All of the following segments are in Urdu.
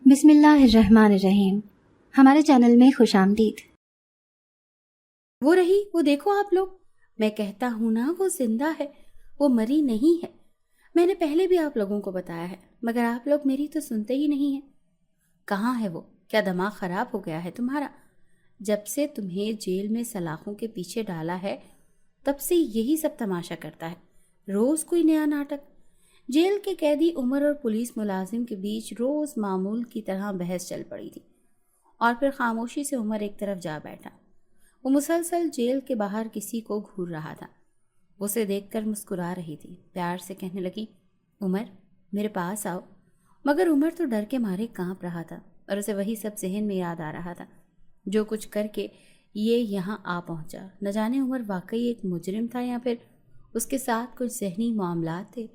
بسم اللہ الرحمن الرحیم۔ ہمارے چینل میں خوش آمدید۔ وہ رہی، وہ دیکھو آپ لوگ، میں کہتا ہوں نا وہ زندہ ہے، وہ مری نہیں ہے۔ میں نے پہلے بھی آپ لوگوں کو بتایا ہے، مگر آپ لوگ میری تو سنتے ہی نہیں ہیں۔ کہاں ہے وہ؟ کیا دماغ خراب ہو گیا ہے تمہارا؟ جب سے تمہیں جیل میں سلاخوں کے پیچھے ڈالا ہے تب سے یہی سب تماشا کرتا ہے، روز کوئی نیا ناٹک۔ جیل کے قیدی عمر اور پولیس ملازم کے بیچ روز معمول کی طرح بحث چل پڑی تھی، اور پھر خاموشی سے عمر ایک طرف جا بیٹھا۔ وہ مسلسل جیل کے باہر کسی کو گھور رہا تھا۔ اسے دیکھ کر مسکرا رہی تھی، پیار سے کہنے لگی، عمر میرے پاس آؤ۔ مگر عمر تو ڈر کے مارے کانپ رہا تھا، اور اسے وہی سب ذہن میں یاد آ رہا تھا جو کچھ کر کے یہ یہاں آ پہنچا۔ نہ جانے عمر واقعی ایک مجرم تھا، یا پھر اس کے ساتھ کچھ ذہنی معاملات تھے،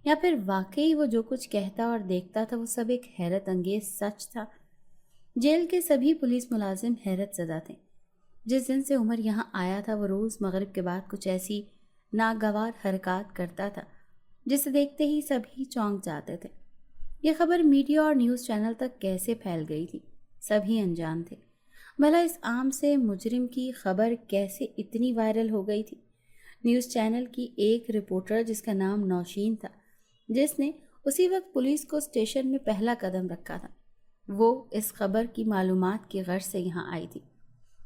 یا پھر واقعی وہ جو کچھ کہتا اور دیکھتا تھا وہ سب ایک حیرت انگیز سچ تھا۔ جیل کے سبھی پولیس ملازم حیرت زدہ تھے۔ جس دن سے عمر یہاں آیا تھا وہ روز مغرب کے بعد کچھ ایسی ناگوار حرکات کرتا تھا جسے دیکھتے ہی سبھی چونک جاتے تھے۔ یہ خبر میڈیا اور نیوز چینل تک کیسے پھیل گئی تھی، سبھی انجان تھے۔ بھلا اس عام سے مجرم کی خبر کیسے اتنی وائرل ہو گئی تھی؟ نیوز چینل کی ایک رپورٹر جس کا نام نوشین تھا، جس نے اسی وقت پولیس کو اسٹیشن میں پہلا قدم رکھا تھا، وہ اس خبر کی معلومات کی غرض سے یہاں آئی تھی۔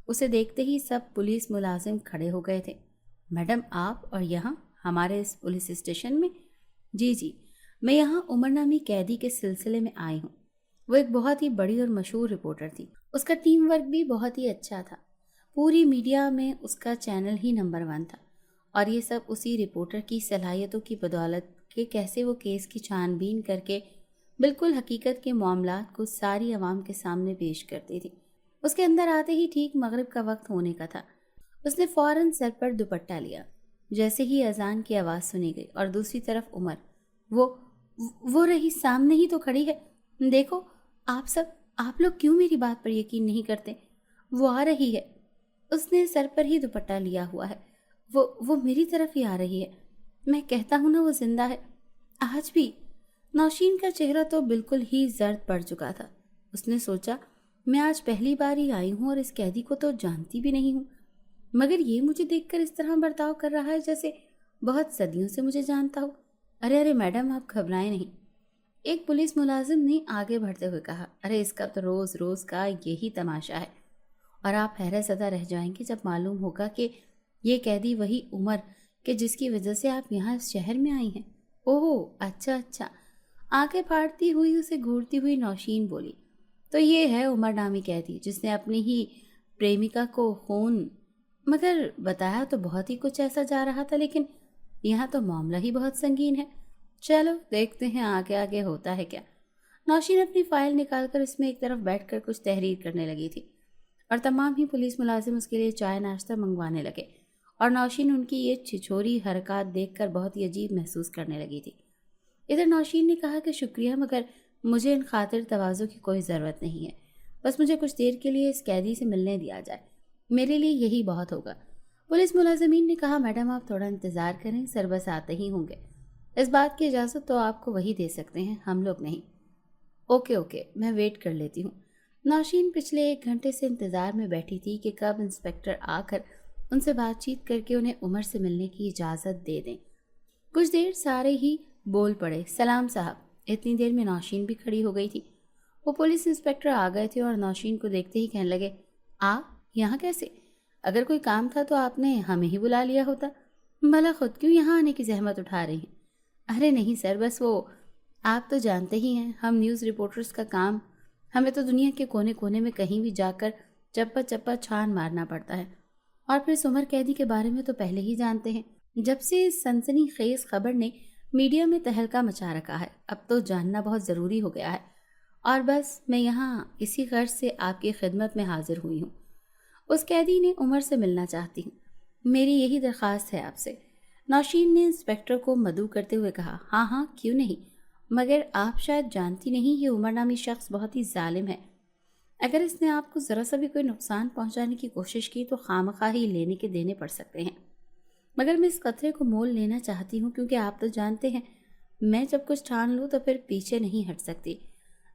اسے دیکھتے ہی سب پولیس ملازم کھڑے ہو گئے تھے۔ میڈم آپ اور یہاں ہمارے اس پولیس اسٹیشن میں؟ جی، میں یہاں عمر نامی قیدی کے سلسلے میں آئی ہوں۔ وہ ایک بہت ہی بڑی اور مشہور رپورٹر تھی، اس کا ٹیم ورک بھی بہت ہی اچھا تھا، پوری میڈیا میں اس کا چینل ہی نمبر 1 تھا، اور یہ سب اسی رپورٹر کی صلاحیتوں کی بدولت کہ کیسے وہ کیس کی چھان بین کر کے بالکل حقیقت کے معاملات کو ساری عوام کے سامنے پیش کرتی تھی۔ اس کے اندر آتے ہی ٹھیک مغرب کا وقت ہونے کا تھا۔ اس نے فوراً سر پر دوپٹہ لیا جیسے ہی اذان کی آواز سنی گئی، اور دوسری طرف عمر، وہ رہی سامنے ہی تو کھڑی ہے، دیکھو آپ لوگ کیوں میری بات پر یقین نہیں کرتے؟ وہ آ رہی ہے، اس نے سر پر ہی دوپٹہ لیا ہوا ہے، وہ میری طرف ہی آ رہی ہے، میں کہتا ہوں نا وہ زندہ ہے، آج بھی۔ نوشین کا چہرہ تو بالکل ہی زرد پڑ چکا تھا۔ اس نے سوچا، میں آج پہلی بار ہی آئی ہوں اور اس قیدی کو تو جانتی بھی نہیں ہوں، مگر یہ مجھے دیکھ کر اس طرح برتاؤ کر رہا ہے جیسے بہت صدیوں سے مجھے جانتا ہو۔ ارے میڈم آپ گھبرائیں نہیں، ایک پولیس ملازم نے آگے بڑھتے ہوئے کہا۔ ارے اس کا تو روز روز کا یہی تماشا ہے، اور آپ حیرت زدہ رہ جائیں گے جب معلوم ہوگا کہ یہ قیدی وہی عمر کہ جس کی وجہ سے آپ یہاں اس شہر میں آئی ہیں۔ اوہ اچھا، آنکھیں پھاڑتی ہوئی اسے گھورتی ہوئی نوشین بولی، تو یہ ہے عمر نامی قیدی جس نے اپنی ہی پریمکا کو خون، مگر بتایا تو بہت ہی کچھ ایسا جا رہا تھا، لیکن یہاں تو معاملہ ہی بہت سنگین ہے۔ چلو دیکھتے ہیں آگے ہوتا ہے کیا۔ نوشین اپنی فائل نکال کر اس میں ایک طرف بیٹھ کر کچھ تحریر کرنے لگی تھی، اور تمام ہی پولیس ملازم اس کے لیے چائے ناشتہ منگوانے لگے، اور نوشین ان کی یہ چھچھوری حرکات دیکھ کر بہت ہی عجیب محسوس کرنے لگی تھی۔ ادھر نوشین نے کہا کہ شکریہ، مگر مجھے ان خاطر تواضع کی کوئی ضرورت نہیں ہے، بس مجھے کچھ دیر کے لیے اس قیدی سے ملنے دیا جائے، میرے لیے یہی بہت ہوگا۔ پولیس ملازمین نے کہا، میڈم آپ تھوڑا انتظار کریں، سر بس آتے ہی ہوں گے، اس بات کی اجازت تو آپ کو وہی دے سکتے ہیں، ہم لوگ نہیں۔ اوکے، میں ویٹ کر لیتی ہوں۔ نوشین پچھلے 1 گھنٹے سے انتظار میں بیٹھی تھی کہ کب انسپکٹر آ کر ان سے بات چیت کر کے انہیں عمر سے ملنے کی اجازت دے دیں۔ کچھ دیر سارے ہی بول پڑے، سلام صاحب۔ اتنی دیر میں نوشین بھی کھڑی ہو گئی تھی۔ وہ پولیس انسپکٹر آ گئے تھے اور نوشین کو دیکھتے ہی کہنے لگے، یہاں کیسے؟ اگر کوئی کام تھا تو آپ نے ہمیں ہی بلا لیا ہوتا، بھلا خود کیوں یہاں آنے کی زحمت اٹھا رہی ہیں؟ ارے نہیں سر، بس وہ آپ تو جانتے ہی ہیں، ہم نیوز رپورٹرز کا کام، ہمیں تو دنیا کے کونے کونے میں کہیں بھی جا کر چپا چھان مارنا پڑتا ہے، اور پھر اس عمر قیدی کے بارے میں تو پہلے ہی جانتے ہیں۔ جب سے اس سنسنی خیز خبر نے میڈیا میں تہلکہ مچا رکھا ہے، اب تو جاننا بہت ضروری ہو گیا ہے، اور بس میں یہاں اسی غرض سے آپ کی خدمت میں حاضر ہوئی ہوں۔ اس قیدی نے عمر سے ملنا چاہتی ہوں، میری یہی درخواست ہے آپ سے۔ نوشین نے انسپکٹر کو مدعو کرتے ہوئے کہا، ہاں کیوں نہیں، مگر آپ شاید جانتی نہیں یہ عمر نامی شخص بہت ہی ظالم ہے، اگر اس نے آپ کو ذرا سا بھی کوئی نقصان پہنچانے کی کوشش کی تو خواہ ہی لینے کے دینے پڑ سکتے ہیں، مگر میں اس خطرے کو مول لینا چاہتی ہوں، کیونکہ آپ تو جانتے ہیں میں جب کچھ ٹھان لوں تو پھر پیچھے نہیں ہٹ سکتی۔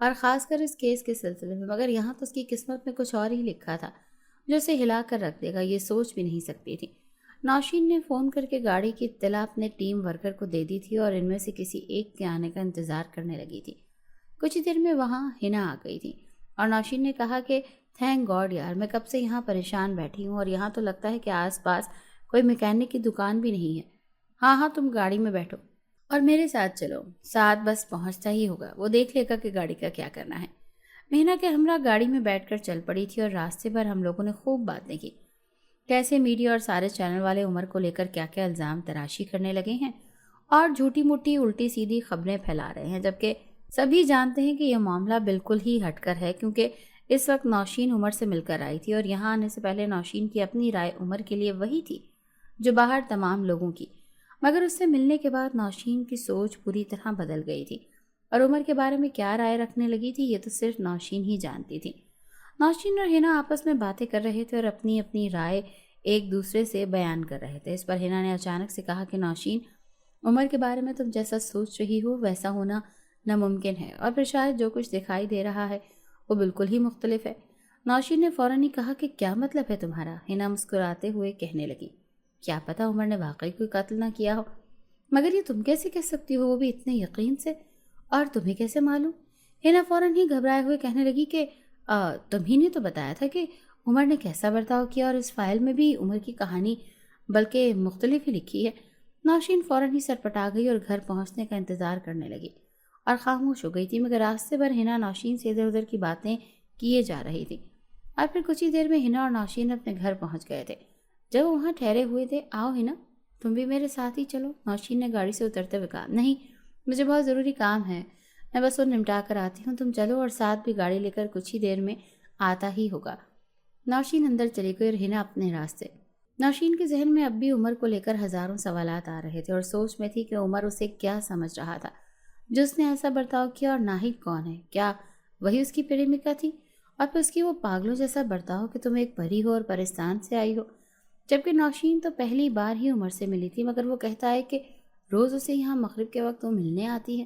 اور خاص کر اس کیس کے سلسلے میں، مگر یہاں تو اس کی قسمت میں کچھ اور ہی لکھا تھا جو اسے ہلا کر رکھ دے گا، یہ سوچ بھی نہیں سکتی تھی۔ نوشین نے فون کر کے گاڑی کی اطلاع اپنے ٹیم ورکر کو دے دی تھی اور ان میں سے کسی ایک کے آنے کا انتظار کرنے لگی تھی۔ کچھ ہی دیر میں وہاں ہنا آ گئی تھی اور نوشین نے کہا کہ تھینک گاڈ یار، میں کب سے یہاں پریشان بیٹھی ہوں اور یہاں تو لگتا ہے کہ آس پاس کوئی میکینک کی دکان بھی نہیں ہے۔ ہاں تم گاڑی میں بیٹھو اور میرے ساتھ چلو، ساتھ بس پہنچتا ہی ہوگا، وہ دیکھ لے گا کہ گاڑی کا کیا کرنا ہے۔ مہینہ کے ہمراہ گاڑی میں بیٹھ کر چل پڑی تھی اور راستے پر ہم لوگوں نے خوب باتیں کی، کیسے میڈیا اور سارے چینل والے عمر کو لے کر کیا کیا الزام تراشی کرنے لگے ہیں اور جھوٹی موٹی الٹی سیدھی خبریں پھیلا رہے ہیں، جبکہ سبھی جانتے ہیں کہ یہ معاملہ بالکل ہی ہٹ کر ہے، کیونکہ اس وقت نوشین عمر سے مل کر آئی تھی اور یہاں آنے سے پہلے نوشین کی اپنی رائے عمر کے لیے وہی تھی جو باہر تمام لوگوں کی، مگر اس سے ملنے کے بعد نوشین کی سوچ پوری طرح بدل گئی تھی اور عمر کے بارے میں کیا رائے رکھنے لگی تھی یہ تو صرف نوشین ہی جانتی تھی۔ نوشین اور ہنا آپس میں باتیں کر رہے تھے اور اپنی اپنی رائے ایک دوسرے سے بیان کر رہے تھے۔ اس پر ہنا نے اچانک سے کہا کہ نوشین، عمر کے بارے میں تم جیسا سوچ رہی ہو ویسا ہونا ناممکن ہے، اور پھر شاید جو کچھ دکھائی دے رہا ہے وہ بالکل ہی مختلف ہے۔ نوشین نے فوراً ہی کہا کہ کیا مطلب ہے تمہارا؟ ہنا مسکراتے ہوئے کہنے لگی، کیا پتا عمر نے واقعی کوئی قتل نہ کیا ہو، مگر یہ تم کیسے کہہ سکتی ہو، وہ بھی اتنے یقین سے، اور تمہیں کیسے معلوم؟ ہنا فوراً ہی گھبرائے ہوئے کہنے لگی کہ تمہیں نے تو بتایا تھا کہ عمر نے کیسا برتاؤ کیا، اور اس فائل میں بھی عمر کی کہانی بلکہ مختلف ہی لکھی ہے۔ نوشین فوراً ہی سٹپٹا گئی اور گھر پہنچنے کا انتظار کرنے لگی اور خاموش ہو گئی تھی، مگر راستے پر ہنا نوشین سے ادھر ادھر کی باتیں کیے جا رہی تھی۔ اور پھر کچھ ہی دیر میں ہنا اور نوشین اپنے گھر پہنچ گئے تھے۔ جب وہاں ٹھہرے ہوئے تھے، آؤ ہنا تم بھی میرے ساتھ ہی چلو، نوشین نے گاڑی سے اترتے ہوئے کہا۔ نہیں، مجھے بہت ضروری کام ہے، میں بس وہ نمٹا کر آتی ہوں، تم چلو، اور ساتھ بھی گاڑی لے کر کچھ ہی دیر میں آتا ہی ہوگا۔ نوشین اندر چلی گئی اور ہنا اپنے راستے۔ نوشین کے ذہن میں اب بھی عمر کو لے کر ہزاروں سوالات آ رہے تھے اور سوچ میں تھی کہ عمر اسے کیا سمجھ رہا تھا جو اس نے ایسا برتاؤ کیا، اور ناہید کون ہے؟ کیا وہی اس کی پریمکا تھی؟ اور پھر اس کی وہ پاگلوں جیسا برتاؤ کہ تم ایک پری ہو اور پرستان سے آئی ہو، جبکہ نوشین تو پہلی بار ہی عمر سے ملی تھی، مگر وہ کہتا ہے کہ روز اسے یہاں مغرب کے وقت وہ ملنے آتی ہے،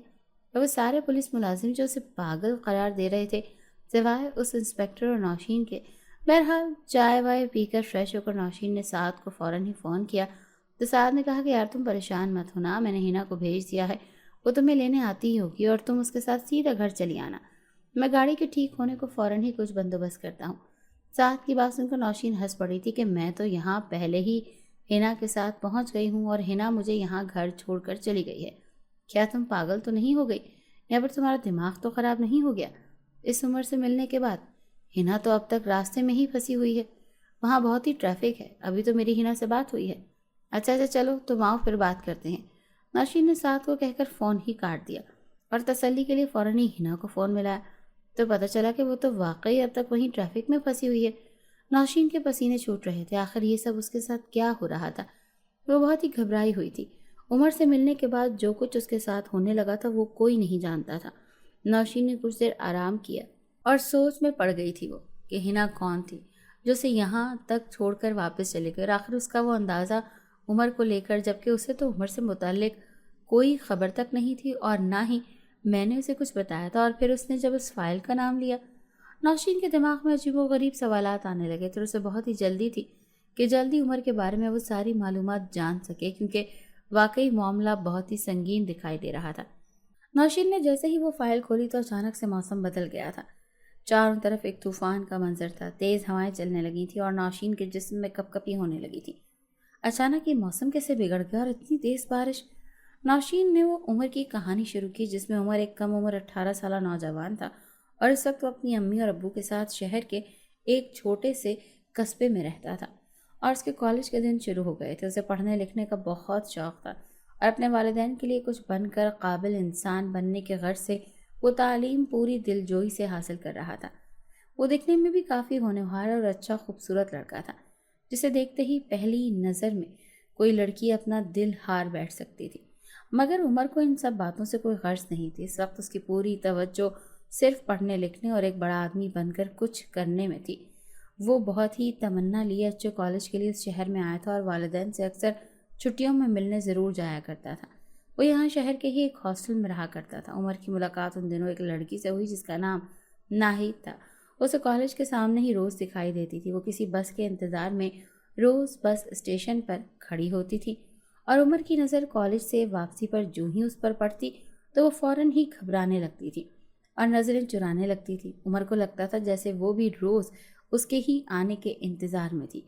اور وہ سارے پولیس ملازم جو اسے پاگل قرار دے رہے تھے سوائے اس انسپیکٹر اور نوشین کے۔ بہرحال چائے وائے پی کر فریش ہو کر نوشین نے سعد کو فوراً ہی فون کیا، تو سعد نے کہا کہ یار تم پریشان مت ہونا، میں نے ہنا کو بھیج دیا ہے، وہ تمہیں لینے آتی ہی ہوگی اور تم اس کے ساتھ سیدھا گھر چلی آنا، میں گاڑی کے ٹھیک ہونے کو فوراً ہی کچھ بندوبست کرتا ہوں۔ سعد کی بات سن کر نوشین ہنس پڑی تھی کہ میں تو یہاں پہلے ہی ہنا کے ساتھ پہنچ گئی ہوں اور ہنا مجھے یہاں گھر چھوڑ کر چلی گئی ہے، کیا تم پاگل تو نہیں ہو گئی، یا پھر تمہارا دماغ تو خراب نہیں ہو گیا؟ اس عمر سے ملنے کے بعد ہنا تو اب تک راستے میں ہی پھنسی ہوئی ہے، وہاں بہت ہی ٹریفک ہے، ابھی تو میری ہنا سے بات ہوئی ہے۔ اچھا چلو تم آؤ پھر بات کرتے ہیں۔ نوشین نے سعد کو کہہ کر فون ہی کاٹ دیا اور تسلی کے لیے فوراً ہی ہنا کو فون ملایا، تو پتہ چلا کہ وہ تو واقعی اب تک وہیں ٹریفک میں پھنسی ہوئی ہے۔ نوشین کے پسینے چھوٹ رہے تھے، آخر یہ سب اس کے ساتھ کیا ہو رہا تھا؟ وہ بہت ہی گھبرائی ہوئی تھی۔ عمر سے ملنے کے بعد جو کچھ اس کے ساتھ ہونے لگا تھا وہ کوئی نہیں جانتا تھا۔ نوشین نے کچھ دیر آرام کیا اور سوچ میں پڑ گئی تھی وہ کہ ہنا کون تھی جو اسے یہاں تک چھوڑ کر واپس چلے گئی، اور آخر اس کا وہ اندازہ عمر کو لے کر، جبکہ اسے تو عمر سے متعلق کوئی خبر تک نہیں تھی اور نہ ہی میں نے اسے کچھ بتایا تھا، اور پھر اس نے جب اس فائل کا نام لیا۔ نوشین کے دماغ میں عجیب و غریب سوالات آنے لگے تھے، اسے بہت ہی جلدی تھی کہ جلدی عمر کے بارے میں وہ ساری معلومات جان سکے، کیونکہ واقعی معاملہ بہت ہی سنگین دکھائی دے رہا تھا۔ نوشین نے جیسے ہی وہ فائل کھولی تو اچانک سے موسم بدل گیا تھا، چاروں طرف ایک طوفان کا منظر تھا، تیز ہوائیں چلنے لگی تھی اور نوشین کے جسم میں کپ کپی ہونے لگی تھی۔ اچانک یہ موسم کیسے بگڑ گیا اور اتنی تیز بارش؟ نوشین نے وہ عمر کی کہانی شروع کی جس میں عمر ایک کم عمر 18 سالہ نوجوان تھا اور اس وقت وہ اپنی امی اور ابو کے ساتھ شہر کے ایک چھوٹے سے قصبے میں رہتا تھا، اور اس کے کالج کے دن شروع ہو گئے تھے۔ اسے پڑھنے لکھنے کا بہت شوق تھا اور اپنے والدین کے لیے کچھ بن کر قابل انسان بننے کے غرض سے وہ تعلیم پوری دلجوئی سے حاصل کر رہا تھا۔ وہ دکھنے میں بھی کافی ہونہار اور اچھا خوبصورت لڑکا تھا جسے دیکھتے ہی پہلی نظر میں کوئی لڑکی اپنا دل ہار بیٹھ سکتی تھی، مگر عمر کو ان سب باتوں سے کوئی غرض نہیں تھی۔ اس وقت اس کی پوری توجہ صرف پڑھنے لکھنے اور ایک بڑا آدمی بن کر کچھ کرنے میں تھی۔ وہ بہت ہی تمنا لیے اچھے کالج کے لیے اس شہر میں آیا تھا اور والدین سے اکثر چھٹیوں میں ملنے ضرور جایا کرتا تھا، وہ یہاں شہر کے ہی ایک ہاسٹل میں رہا کرتا تھا۔ عمر کی ملاقات ان دنوں ایک لڑکی سے ہوئی جس کا نام ناہید تھا۔ اسے کالج کے سامنے ہی روز دکھائی دیتی تھی۔ وہ کسی بس کے انتظار میں روز بس اسٹیشن پر کھڑی ہوتی تھی اور عمر کی نظر کالج سے واپسی پر جوں ہی اس پر پڑتی تو وہ فوراً ہی گھبرانے لگتی تھی اور نظریں چرانے لگتی تھی۔ عمر کو لگتا تھا جیسے وہ بھی روز اس کے ہی آنے کے انتظار میں تھی۔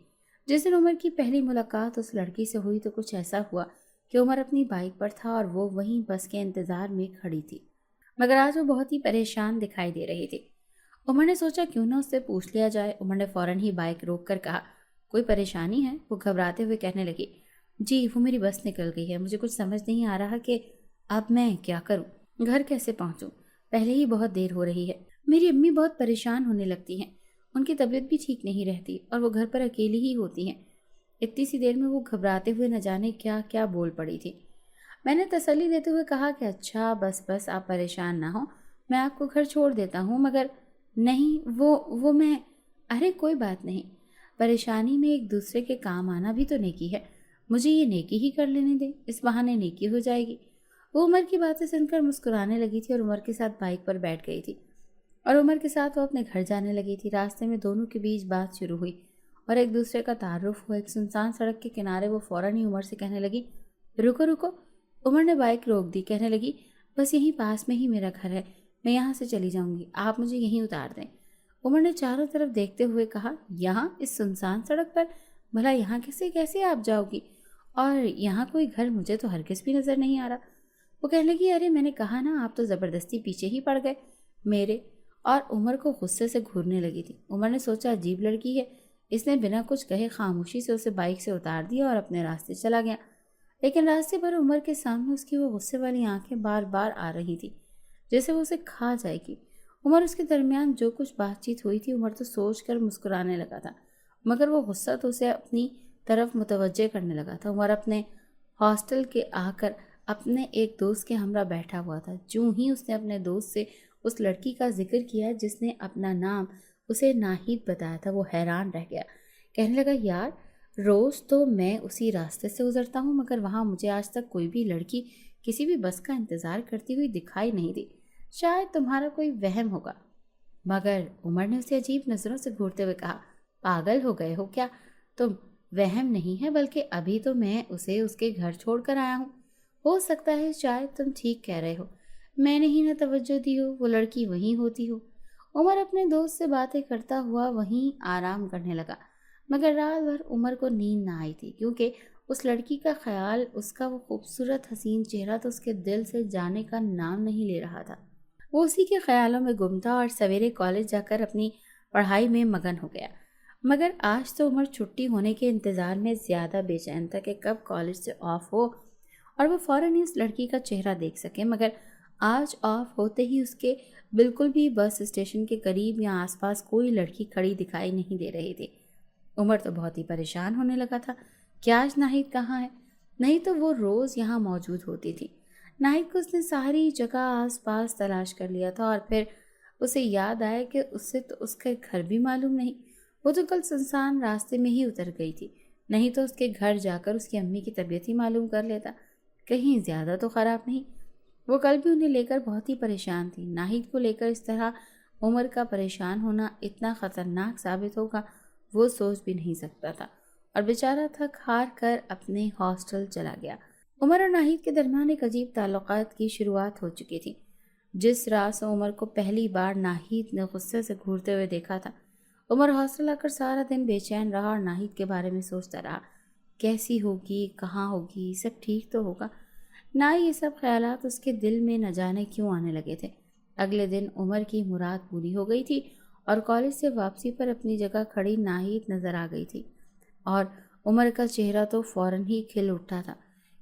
جس دن عمر کی پہلی ملاقات اس لڑکی سے ہوئی تو کچھ ایسا ہوا کہ عمر اپنی بائک پر تھا اور وہ وہیں بس کے انتظار میں کھڑی تھی، مگر آج وہ بہت ہی پریشان دکھائی دے رہی تھی۔ عمر نے سوچا کیوں نہ اس سے پوچھ لیا جائے۔ عمر نے فوراً ہی بائک روک کر کہا، کوئی پریشانی ہے؟ وہ گھبراتے ہوئے کہنے لگی، جی وہ میری بس نکل گئی ہے، مجھے کچھ سمجھ نہیں آ رہا کہ اب میں کیا کروں، گھر کیسے پہنچوں، پہلے ہی بہت دیر ہو رہی ہے۔ میری امی بہت پریشان ہونے لگتی ہیں، ان کی طبیعت بھی ٹھیک نہیں رہتی اور وہ گھر پر اکیلی ہی ہوتی ہیں۔ اتنی سی دیر میں وہ گھبراتے ہوئے نہ جانے کیا کیا بول پڑی تھی۔ میں نے تسلی دیتے ہوئے کہا کہ اچھا بس آپ پریشان نہ ہوں، میں آپ کو گھر چھوڑ دیتا ہوں، مگر نہیں وہ میں ارے کوئی بات نہیں، پریشانی میں ایک دوسرے کے کام آنا بھی تو نیکی ہے، مجھے یہ نیکی ہی کر لینے دیں، اس بہانے نیکی ہو جائے گی۔ وہ عمر کی باتیں سن کر مسکرانے لگی تھی اور عمر کے ساتھ بائک پر بیٹھ گئی تھی اور عمر کے ساتھ وہ اپنے گھر جانے لگی تھی۔ راستے میں دونوں کے بیچ بات شروع ہوئی اور ایک دوسرے کا تعارف ہوا۔ ایک سنسان سڑک کے کنارے وہ فوراً ہی عمر سے کہنے لگی، رکو۔ عمر نے بائک روک دی، کہنے لگی، بس یہیں پاس میں ہی میرا گھر ہے، میں یہاں سے چلی جاؤں گی، آپ مجھے یہیں اتار دیں۔ عمر نے چاروں طرف دیکھتے ہوئے کہا، یہاں اس سنسان سڑک پر؟ بھلا یہاں کیسے آپ جاؤ گی؟ اور یہاں کوئی گھر مجھے تو ہرگز بھی نظر نہیں آ رہا۔ وہ کہنے لگی، ارے میں نے کہا نا، آپ تو زبردستی پیچھے ہی پڑ گئے میرے، اور عمر کو غصے سے گھورنے لگی تھی۔ عمر نے سوچا عجیب لڑکی ہے، اس نے بنا کچھ کہے خاموشی سے اسے بائک سے اتار دیا اور اپنے راستے چلا گیا۔ لیکن راستے پر عمر کے سامنے اس کی وہ غصے والی آنکھیں بار بار آ رہی تھی جیسے وہ اسے کھا جائے گی۔ عمر اس کے درمیان جو کچھ بات چیت ہوئی تھی عمر تو سوچ کر مسکرانے لگا تھا، مگر وہ غصہ تو اسے اپنی طرف متوجہ کرنے لگا تھا۔ عمر اپنے ہاسٹل کے آ کر اپنے ایک دوست کے ہمراہ بیٹھا ہوا تھا۔ جو ہی اس نے اپنے دوست سے اس لڑکی کا ذکر کیا جس نے اپنا نام اسے ناہید بتایا تھا، وہ حیران رہ گیا۔ کہنے لگا، یار روز تو میں اسی راستے سے گزرتا ہوں، مگر وہاں مجھے آج تک کوئی بھی لڑکی کسی بھی بس کا انتظار کرتی ہوئی دکھائی نہیں دی، شاید تمہارا کوئی وہم ہوگا۔ مگر عمر نے اسے عجیب نظروں سے گھورتے ہوئے کہا، پاگل ہو گئے ہو کیا تم؟ وہم نہیں ہے، بلکہ ابھی تو میں اسے اس کے گھر چھوڑ کر آیا ہوں۔ ہو سکتا ہے شاید تم ٹھیک کہہ رہے ہو، میں نے ہی نہ توجہ دی ہو، وہ لڑکی وہیں ہوتی ہو۔ عمر اپنے دوست سے باتیں کرتا ہوا وہیں آرام کرنے لگا، مگر رات بھر عمر کو نیند نہ آئی تھی، کیونکہ اس لڑکی کا خیال، اس کا وہ خوبصورت حسین چہرہ تو اس کے دل سے جانے کا نام نہیں لے رہا تھا۔ وہ اسی کے خیالوں میں گم تھا اور سویرے کالج جا کر اپنی پڑھائی میں مگن ہو گیا۔ مگر آج تو عمر چھٹی ہونے کے انتظار میں زیادہ بے چین تھا کہ کب کالج سے آف ہو اور وہ فوراً ہی اس لڑکی کا چہرہ دیکھ سکے۔ مگر آج آف ہوتے ہی اس کے بالکل بھی بس اسٹیشن کے قریب یا آس پاس کوئی لڑکی کھڑی دکھائی نہیں دے رہی تھی۔ عمر تو بہت ہی پریشان ہونے لگا تھا کہ آج ناہید کہاں ہے؟ نہیں تو وہ روز یہاں موجود ہوتی تھی۔ ناہید کو اس نے ساری جگہ آس پاس تلاش کر لیا تھا اور پھر اسے یاد آیا کہ اسے تو اس کا گھر بھی معلوم نہیں۔ وہ تو کل سنسان راستے میں ہی اتر گئی تھی، نہیں تو اس کے گھر جا کر اس کی امی کی طبیعت ہی معلوم کر لیتا، کہیں زیادہ تو خراب نہیں۔ وہ کل بھی انہیں لے کر بہت ہی پریشان تھی۔ ناہید کو لے کر اس طرح عمر کا پریشان ہونا اتنا خطرناک ثابت ہوگا وہ سوچ بھی نہیں سکتا تھا، اور بیچارہ تھک ہار کر اپنے ہاسٹل چلا گیا۔ عمر اور ناہید کے درمیان ایک عجیب تعلقات کی شروعات ہو چکی تھی۔ جس رات سے عمر کو پہلی بار ناہید نے غصے سے گھورتے ہوئے دیکھا تھا، عمر ہاسٹل آ کر سارا دن بے چین رہا اور ناہید کے بارے میں سوچتا رہا، کیسی ہوگی، کہاں ہوگی، سب ٹھیک تو ہوگا نہ۔ یہ سب خیالات اس کے دل میں نہ جانے کیوں آنے لگے تھے۔ اگلے دن عمر کی مراد پوری ہو گئی تھی اور کالج سے واپسی پر اپنی جگہ کھڑی ناہید نظر آ گئی تھی، اور عمر کا چہرہ تو فوراً ہی کھل اٹھا تھا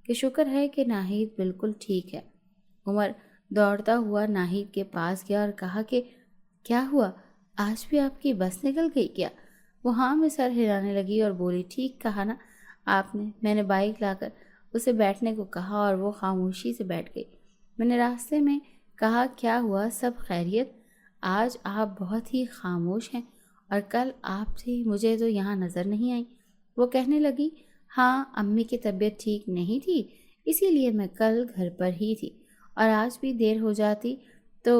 کہ شکر ہے کہ ناہید بالکل ٹھیک ہے۔ عمر دوڑتا ہوا ناہید کے پاس گیا اور کہا کہ کیا ہوا، آج بھی آپ کی بس نکل گئی کیا؟ وہ ہاں میں سر ہلانے لگی اور بولی، ٹھیک کہا نا آپ نے۔ میں نے بائک لا کر اسے بیٹھنے کو کہا اور وہ خاموشی سے بیٹھ گئی۔ میں نے راستے میں کہا، کیا ہوا، سب خیریت؟ آج آپ بہت ہی خاموش ہیں اور کل آپ تھی، مجھے تو یہاں نظر نہیں آئی۔ وہ کہنے لگی، ہاں امی کی طبیعت ٹھیک نہیں تھی، اسی لیے میں کل گھر پر ہی تھی اور آج بھی دیر ہو جاتی تو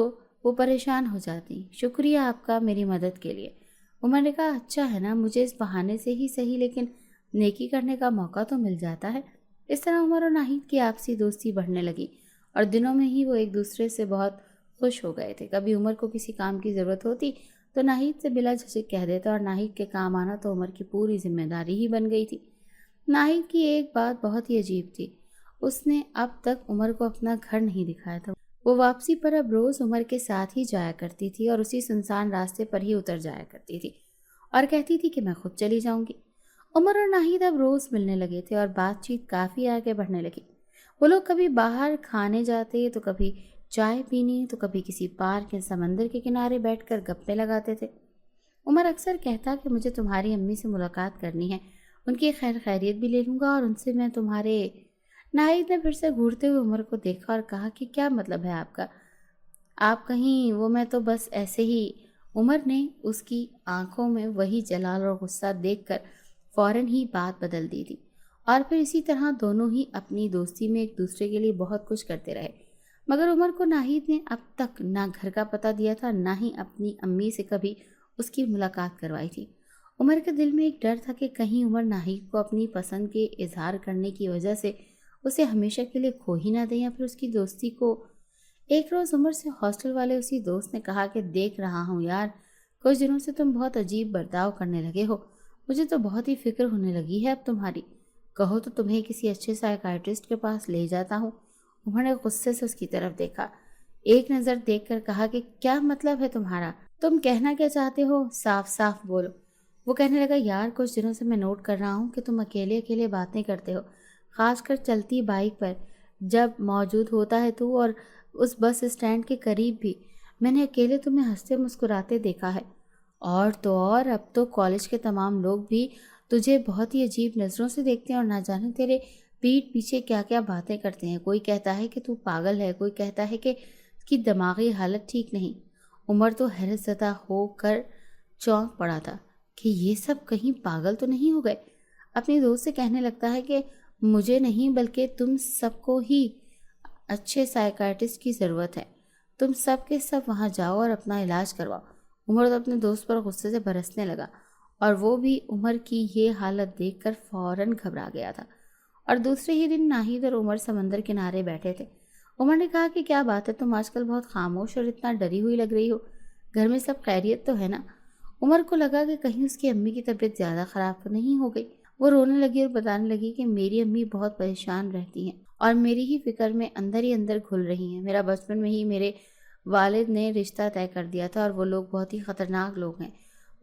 وہ پریشان ہو جاتی۔ شکریہ آپ کا میری مدد کے لیے۔ عمر نے کہا اچھا ہے نا، مجھے اس بہانے سے ہی صحیح لیکن نیکی کرنے کا موقع تو مل جاتا ہے۔ اس طرح عمر اور ناہید کی آپسی دوستی بڑھنے لگی اور دنوں میں ہی وہ ایک دوسرے سے بہت خوش ہو گئے تھے۔ کبھی عمر کو کسی کام کی ضرورت ہوتی تو ناہید سے بلا جھجک کہہ دیتا اور ناہید کے کام آنا تو عمر کی پوری ذمہ داری ہی بن گئی تھی۔ ناہید کی ایک بات بہت ہی عجیب تھی، اس نے اب تک عمر کو اپنا گھر نہیں دکھایا تھا۔ وہ واپسی پر اب روز عمر کے ساتھ ہی جایا کرتی تھی اور اسی سنسان راستے پر ہی اتر جایا کرتی تھی اور کہتی تھی کہ میں خود چلی جاؤں گی۔ عمر اور ناہید اب روز ملنے لگے تھے اور بات چیت کافی آگے بڑھنے لگی۔ وہ لوگ کبھی باہر کھانے جاتے تو کبھی چائے پینے تو کبھی کسی پارک یا سمندر کے کنارے بیٹھ کر گپے لگاتے تھے۔ عمر اکثر کہتا کہ مجھے تمہاری امی سے ملاقات کرنی ہے، ان کی خیر خیریت بھی لے لوں گا اور ان سے میں تمہارے… ناہید نے پھر سے گھورتے ہوئے عمر کو دیکھا اور کہا کہ کیا مطلب ہے آپ کا؟ آپ کہیں وہ میں تو بس ایسے ہی… عمر نے اس کی آنکھوں میں وہی جلال اور غصہ دیکھ کر فوراً ہی بات بدل دی تھی اور پھر اسی طرح دونوں ہی اپنی دوستی میں ایک دوسرے کے لیے بہت کچھ کرتے رہے۔ مگر عمر کو ناہید نے اب تک نہ گھر کا پتہ دیا تھا، نہ ہی اپنی امی سے کبھی اس کی ملاقات کروائی تھی۔ عمر کے دل میں ایک ڈر تھا کہ کہیں عمر ناہید کو اپنی پسند کے اظہار کرنے کی وجہ سے اسے ہمیشہ کے لیے کھو ہی نہ دیں یا پھر اس کی دوستی کو… ایک روز عمر سے ہاسٹل والے اسی دوست نے کہا کہ دیکھ رہا ہوں یار، کچھ دنوں سے تم بہت عجیب برتاؤ کرنے لگے ہو، مجھے تو بہت ہی فکر ہونے لگی ہے اب تمہاری، کہو تو تمہیں کسی اچھے سائیکائٹرسٹ کے پاس لے جاتا ہوں۔ عمر نے غصے سے اس کی طرف دیکھا، ایک نظر دیکھ کر کہا کہ کیا مطلب ہے تمہارا؟ تم کہنا کیا چاہتے ہو؟ صاف صاف بولو۔ وہ کہنے لگا یار کچھ دنوں سے میں نوٹ کر رہا ہوں کہ تم اکیلے اکیلے باتیں کرتے ہو، خاص کر چلتی بائک پر جب موجود ہوتا ہے تو، اور اس بس اسٹینڈ کے قریب بھی میں نے اکیلے تمہیں ہنستے مسکراتے دیکھا ہے، اور تو اور اب تو کالج کے تمام لوگ بھی تجھے بہت ہی عجیب نظروں سے دیکھتے ہیں اور نہ جانے تیرے پیٹھ پیچھے کیا کیا باتیں کرتے ہیں۔ کوئی کہتا ہے کہ تو پاگل ہے، کوئی کہتا ہے کہ اس کی دماغی حالت ٹھیک نہیں۔ عمر تو حیرت زدہ ہو کر چونک پڑا تھا کہ یہ سب کہیں پاگل تو نہیں ہو گئے۔ اپنی دوست سے کہنے لگتا ہے کہ مجھے نہیں بلکہ تم سب کو ہی اچھے سائیکائٹرسٹ کی ضرورت ہے، تم سب کے سب وہاں جاؤ اور اپنا علاج کرواؤ۔ عمر تو اپنے دوست پر غصے سے برسنے لگا اور وہ بھی عمر کی یہ حالت دیکھ کر فوراً گھبرا گیا تھا۔ اور دوسرے ہی دن ناہید اور عمر سمندر کنارے بیٹھے تھے۔ عمر نے کہا کہ کیا بات ہے، تم آج کل بہت خاموش اور اتنا ڈری ہوئی لگ رہی ہو، گھر میں سب خیریت تو ہے نا؟ عمر کو لگا کہ کہیں اس کی امی کی طبیعت زیادہ خراب تو نہیں ہو گئی۔ وہ رونے لگی اور بتانے لگی کہ میری امی بہت پریشان رہتی ہیں اور میری ہی فکر میں اندر ہی اندر گھل رہی ہیں۔ میرا بچپن میں ہی میرے والد نے رشتہ طے کر دیا تھا اور وہ لوگ بہت ہی خطرناک لوگ ہیں،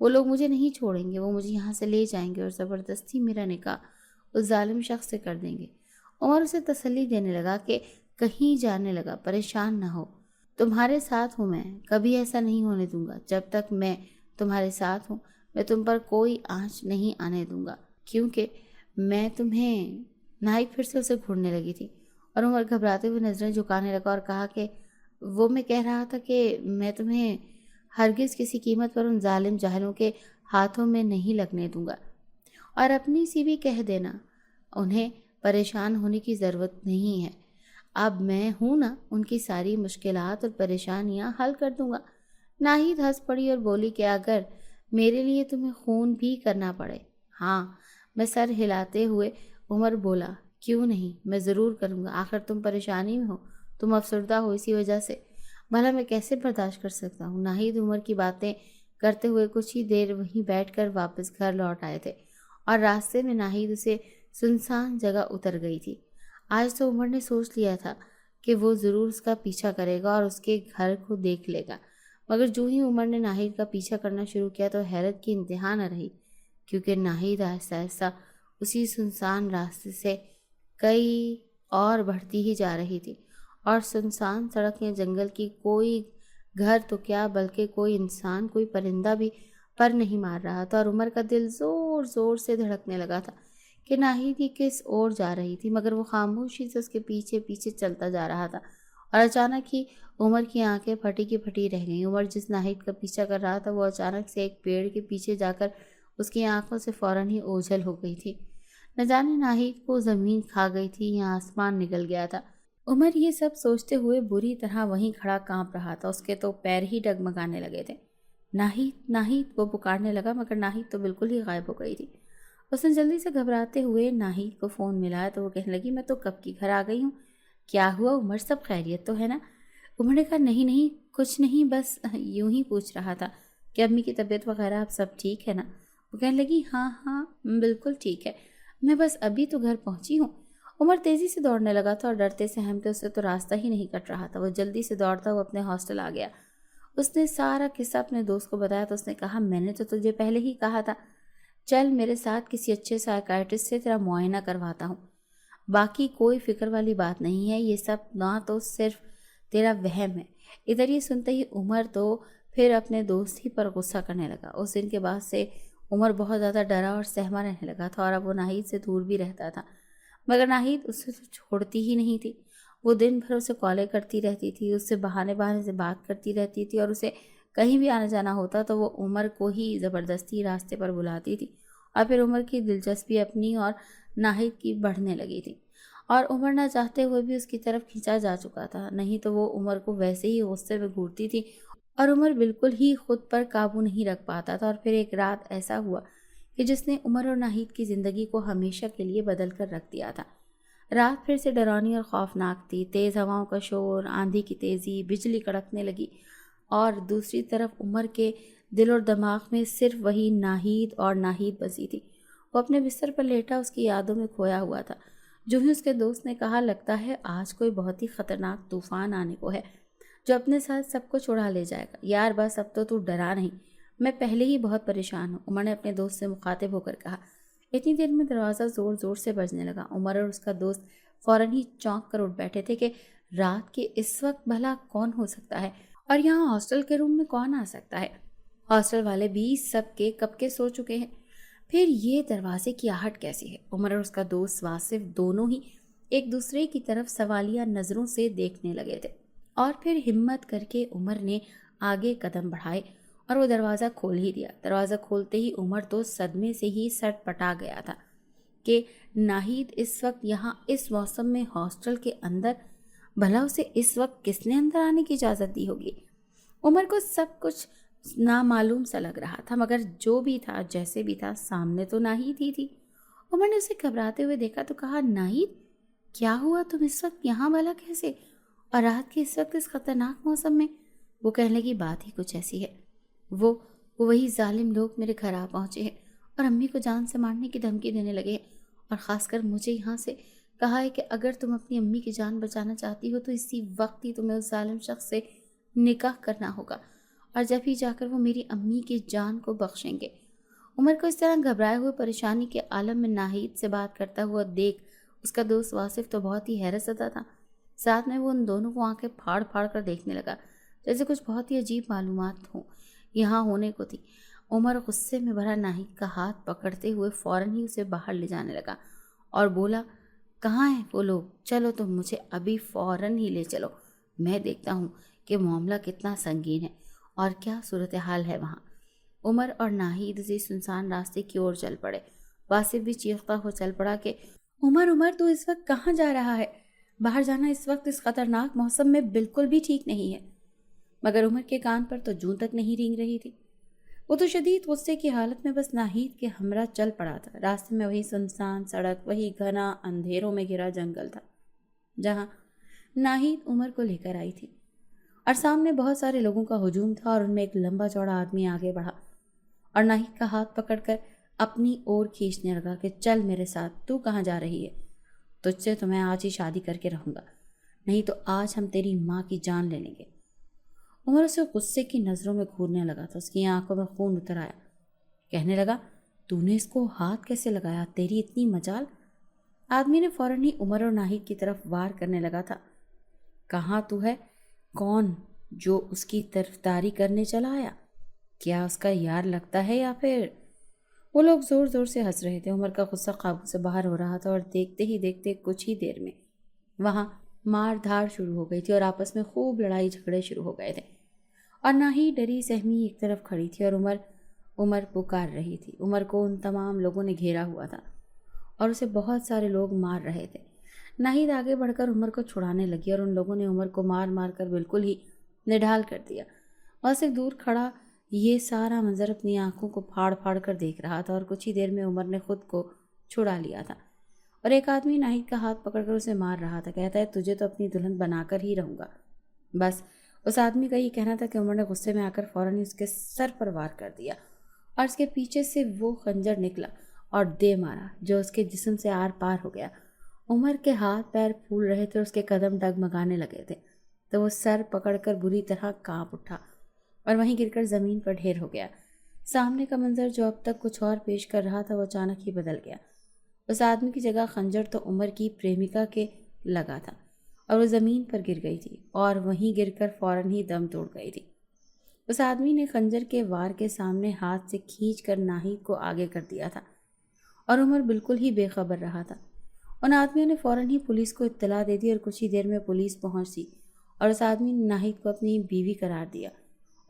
وہ لوگ مجھے نہیں چھوڑیں گے، وہ مجھے یہاں سے لے جائیں گے اور زبردستی میرا نکاح اس ظالم شخص سے کر دیں گے۔ عمر اسے تسلی دینے لگا کہ کہیں جانے لگا، پریشان نہ ہو، تمہارے ساتھ ہوں میں، کبھی ایسا نہیں ہونے دوں گا، جب تک میں تمہارے ساتھ ہوں میں تم پر کوئی آنچ نہیں آنے دوں گا، کیونکہ میں تمہیں… ناہید پھر سے اسے گھورنے لگی تھی اور عمر گھبراتے ہوئے نظریں جھکانے لگا اور کہا کہ وہ میں کہہ رہا تھا کہ میں تمہیں ہرگز کسی قیمت پر ان ظالم جاہلوں کے ہاتھوں میں نہیں لگنے دوں گا، اور اپنی سی بھی کہہ دینا، انہیں پریشان ہونے کی ضرورت نہیں ہے، اب میں ہوں نا، ان کی ساری مشکلات اور پریشانیاں حل کر دوں گا۔ ناہید ہنس پڑی اور بولی کہ اگر میرے لیے تمہیں خون بھی کرنا پڑے۔ ہاں، میں سر ہلاتے ہوئے عمر بولا، کیوں نہیں، میں ضرور کروں گا، آخر تم پریشانی میں ہو، تم افسردہ ہو اسی وجہ سے، بھلا میں کیسے برداشت کر سکتا ہوں۔ ناہید عمر کی باتیں کرتے ہوئے کچھ ہی دیر وہیں بیٹھ کر واپس گھر لوٹ آئے تھے اور راستے میں ناہید اسے سنسان جگہ اتر گئی تھی۔ آج تو عمر نے سوچ لیا تھا کہ وہ ضرور اس کا پیچھا کرے گا اور اس کے گھر کو دیکھ لے گا، مگر جو ہی عمر نے ناہید کا پیچھا کرنا شروع کیا تو حیرت کی انتہا نہ رہی، کیونکہ ناہید آہستہ آہستہ اسی سنسان راستے سے کئی اور بڑھتی ہی جا رہی تھی، اور سنسان سڑک یا جنگل کی کوئی گھر تو کیا بلکہ کوئی انسان، کوئی پرندہ بھی پر نہیں مار رہا تھا، اور عمر کا دل زور زور سے دھڑکنے لگا تھا کہ ناہید ہی کس اور جا رہی تھی، مگر وہ خاموشی سے اس کے پیچھے پیچھے چلتا جا رہا تھا، اور اچانک ہی عمر کی آنکھیں پھٹی کی پھٹی رہ گئیں۔ عمر جس ناہید کا پیچھا کر رہا تھا وہ اچانک سے ایک پیڑ کے پیچھے جا کر اس کی آنکھوں سے فوراً ہی اوجھل ہو گئی تھی۔ نہ جانے ناہید کو زمین کھا گئی تھی یا آسمان نگل گیا تھا۔ عمر یہ سب سوچتے ہوئے بری طرح وہیں کھڑا کانپ رہا تھا، اس کے تو پیر ہی ڈگمگانے لگے تھے۔ ناہید ناہید وہ پکارنے لگا، مگر ناہید تو بالکل ہی غائب ہو گئی تھی۔ اس نے جلدی سے گھبراتے ہوئے ناہید کو فون ملایا تو وہ کہنے لگی میں تو کب کی گھر آ گئی ہوں، کیا ہوا عمر، سب خیریت تو ہے نا؟ عمر نے کہا نہیں نہیں کچھ نہیں، بس یوں ہی پوچھ رہا تھا کہ امی کی طبیعت وغیرہ اب سب ٹھیک ہے نا؟ وہ کہنے لگی ہاں ہاں بالکل ٹھیک ہے، میں بس ابھی تو گھر پہنچی ہوں۔ عمر تیزی سے دوڑنے لگا تھا اور ڈرتے سہمتے اسے تو راستہ ہی نہیں کٹ رہا تھا۔ وہ جلدی سے دوڑتا ہوا اپنے ہاسٹل آ گیا۔ اس نے سارا قصہ اپنے دوست کو بتایا تو اس نے کہا میں نے تو تجھے پہلے ہی کہا تھا، چل میرے ساتھ کسی اچھے سائیکائٹرسٹ سے تیرا معائنہ کرواتا ہوں، باقی کوئی فکر والی بات نہیں ہے، یہ سب نہ تو صرف تیرا وہم ہے۔ ادھر یہ سنتے ہی عمر تو پھر اپنے دوست ہی پر غصہ کرنے لگا۔ اس دن کے بعد سے عمر بہت زیادہ ڈرا اور سہما رہنے لگا تھا اور اب وہ ناہید سے دور بھی رہتا تھا، مگر ناہید اسے تو چھوڑتی ہی نہیں تھی۔ وہ دن بھر اسے کالیں کرتی رہتی تھی، اس سے بہانے بہانے سے بات کرتی رہتی تھی اور اسے کہیں بھی آنا جانا ہوتا تو وہ عمر کو ہی زبردستی راستے پر بلاتی تھی، اور پھر عمر کی دلچسپی اپنی اور ناہید کی بڑھنے لگی تھی، اور عمر نہ چاہتے ہوئے بھی اس کی طرف کھینچا جا چکا تھا، نہیں تو وہ عمر کو ویسے ہی غصے میں گھورتی تھی اور عمر بالکل ہی خود پر قابو نہیں رکھ پاتا تھا۔ اور پھر ایک رات ایسا ہوا کہ جس نے عمر اور ناہید کی زندگی کو ہمیشہ کے لیے بدل کر رکھ دیا تھا۔ رات پھر سے ڈرانی اور خوفناک تھی، تیز ہواؤں کا شور، آندھی کی تیزی، بجلی کڑکنے لگی، اور دوسری طرف عمر کے دل اور دماغ میں صرف وہی ناہید اور ناہید بسی تھی۔ وہ اپنے بستر پر لیٹا اس کی یادوں میں کھویا ہوا تھا۔ جو ہی اس کے دوست نے کہا لگتا ہے آج کوئی بہت ہی خطرناک طوفان آنے کو ہے جو اپنے ساتھ سب کو چھڑا لے جائے گا، یار بس اب تو ڈرا نہیں، میں پہلے ہی بہت پریشان ہوں، عمر نے اپنے دوست سے مخاطب ہو کر کہا۔ اتنی دیر میں دروازہ زور زور سے بجنے لگا۔ عمر اور اس کا دوست فوراً ہی چونک کر اٹھ بیٹھے تھے کہ رات کے اس وقت بھلا کون ہو سکتا ہے اور یہاں ہاسٹل کے روم میں کون آ سکتا ہے؟ ہاسٹل والے بھی سب کے کب کے سو چکے ہیں، پھر یہ دروازے کی آہٹ کیسی ہے؟ عمر اور اس کا دوست واصف دونوں ہی ایک دوسرے کی طرف سوالیہ نظروں سے دیکھنے لگے تھے، اور پھر ہمت کر کے عمر نے آگے قدم بڑھائے اور وہ دروازہ کھول ہی دیا۔ دروازہ کھولتے ہی عمر تو صدمے سے ہی سٹ پٹا گیا تھا کہ ناہید اس وقت یہاں اس موسم میں ہاسٹل کے اندر، بھلا اسے اس وقت کس نے اندر آنے کی اجازت دی ہوگی؟ عمر کو سب کچھ نامعلوم سا لگ رہا تھا، مگر جو بھی تھا جیسے بھی تھا سامنے تو ناہید ہی تھی۔ عمر نے اسے گھبراتے ہوئے دیکھا تو کہا ناہید کیا ہوا، تم اس وقت یہاں بھلا کیسے، اور رات کے اس وقت اس خطرناک موسم میں؟ وہ کہنے کی بات ہی کچھ ایسی ہے، وہ وہی ظالم لوگ میرے گھر آ پہنچے ہیں اور امی کو جان سے مارنے کی دھمکی دینے لگے ہیں، اور خاص کر مجھے یہاں سے کہا ہے کہ اگر تم اپنی امی کی جان بچانا چاہتی ہو تو اسی وقت ہی تمہیں اس ظالم شخص سے نکاح کرنا ہوگا، اور جب ہی جا کر وہ میری امی کی جان کو بخشیں گے۔ عمر کو اس طرح گھبرائے ہوئے پریشانی کے عالم میں ناہید سے بات کرتا ہوا دیکھ اس کا دوست واصف تو بہت ہی حیرت زدہ تھا، ساتھ میں وہ ان دونوں کو آنکھیں پھاڑ پھاڑ کر دیکھنے لگا جیسے کچھ بہت ہی عجیب معلومات ہوں یہاں ہونے کو تھی۔ عمر غصے میں بھرا ناہید کا ہاتھ پکڑتے ہوئے فوراً ہی اسے باہر لے جانے لگا اور بولا کہاں ہیں وہ لوگ، چلو تم مجھے ابھی فوراً ہی لے چلو، میں دیکھتا ہوں کہ معاملہ کتنا سنگین ہے اور کیا صورتحال ہے وہاں۔ عمر اور ناہید اسی سنسان راستے کی اور چل پڑے۔ واصف بھی چیختا ہو چل پڑا کہ عمر عمر تو اس وقت کہاں جا رہا ہے، باہر جانا اس وقت اس خطرناک موسم میں بالکل بھی ٹھیک نہیں ہے۔ مگر عمر کے کان پر تو جوں تک نہیں رینگ رہی تھی، وہ تو شدید غصے کی حالت میں بس ناہید کے ہمراہ چل پڑا تھا۔ راستے میں وہی سنسان سڑک، وہی گھنا اندھیروں میں گھرا جنگل تھا جہاں ناہید عمر کو لے کر آئی تھی، اور سامنے بہت سارے لوگوں کا ہجوم تھا، اور ان میں ایک لمبا چوڑا آدمی آگے بڑھا اور ناہید کا ہاتھ پکڑ کر اپنی اور کھینچنے لگا کہ چل میرے ساتھ، تو کہاں جا رہی ہے؟ تجھ سے تو میں آج ہی شادی کر کے رہوں گا، نہیں تو آج ہم تیری ماں کی جان لے لیں گے۔ عمر اسے غصے کی نظروں میں گھورنے لگا تھا، اس کی آنکھوں میں خون اتر آیا، کہنے لگا تو نے اس کو ہاتھ کیسے لگایا، تیری اتنی مجال؟ آدمی نے فوراً ہی عمر اور ناہید کی طرف وار کرنے لگا تھا۔ کہاں تو ہے، کون جو اس کی طرفداری کرنے چلا آیا؟ کیا اس کا یار لگتا ہے یا پھر؟ وہ لوگ زور زور سے ہنس رہے تھے۔ عمر کا غصہ قابو سے باہر ہو رہا تھا اور دیکھتے ہی دیکھتے کچھ ہی دیر میں وہاں مار دھاڑ شروع ہو گئی تھی اور آپس میں خوب لڑائی جھگڑے شروع ہو گئے تھے، اور نہ ہی ڈری سہمی ایک طرف کھڑی تھی اور عمر پکار رہی تھی۔ عمر کو ان تمام لوگوں نے گھیرا ہوا تھا۔ اور اسے بہت سارے لوگ مار رہے تھے۔ ناہید آگے بڑھ کر عمر کو چھڑانے لگی اور ان لوگوں نے عمر کو مار مار کر بالکل ہی نڈھال کر دیا۔ وہاں سے دور کھڑا یہ سارا منظر اپنی آنکھوں کو پھاڑ پھاڑ کر دیکھ رہا تھا اور کچھ ہی دیر میں عمر نے خود کو چھڑا لیا تھا اور ایک آدمی ناہید کا ہاتھ پکڑ کر اسے مار رہا تھا۔ کہتا ہے تجھے تو اپنی دلہن بنا کر ہی رہوں گا۔ بس اس آدمی کا یہ کہنا تھا کہ عمر نے غصے میں آ کر فوراً ہی اس کے سر پر وار کر دیا اور اس کے پیچھے سے وہ خنجر نکلا اور دے مارا جو اس کے جسم سے آر پار ہو گیا۔ عمر کے ہاتھ پیر پھول رہے تھے اور اس کے قدم ڈگمگانے لگے تھے تو وہ سر پکڑ کر بری طرح کانپ اٹھا اور وہیں گر کر زمین پر ڈھیر ہو گیا۔ سامنے کا منظر جو اب تک کچھ اور پیش کر رہا تھا وہ اچانک ہی بدل گیا۔ اس آدمی کی جگہ خنجر تو عمر کی پریمکا کے لگا تھا اور وہ زمین پر گر گئی تھی اور وہیں گر کر فوراً ہی دم توڑ گئی تھی۔ اس آدمی نے خنجر کے وار کے سامنے ہاتھ سے کھینچ کر ناہید کو آگے کر دیا تھا اور عمر بالکل ہی بے خبر رہا تھا۔ ان آدمیوں نے فوراً ہی پولیس کو اطلاع دے دی اور کچھ ہی دیر میں پولیس پہنچی اور اس آدمی نے ناہید کو اپنی بیوی قرار دیا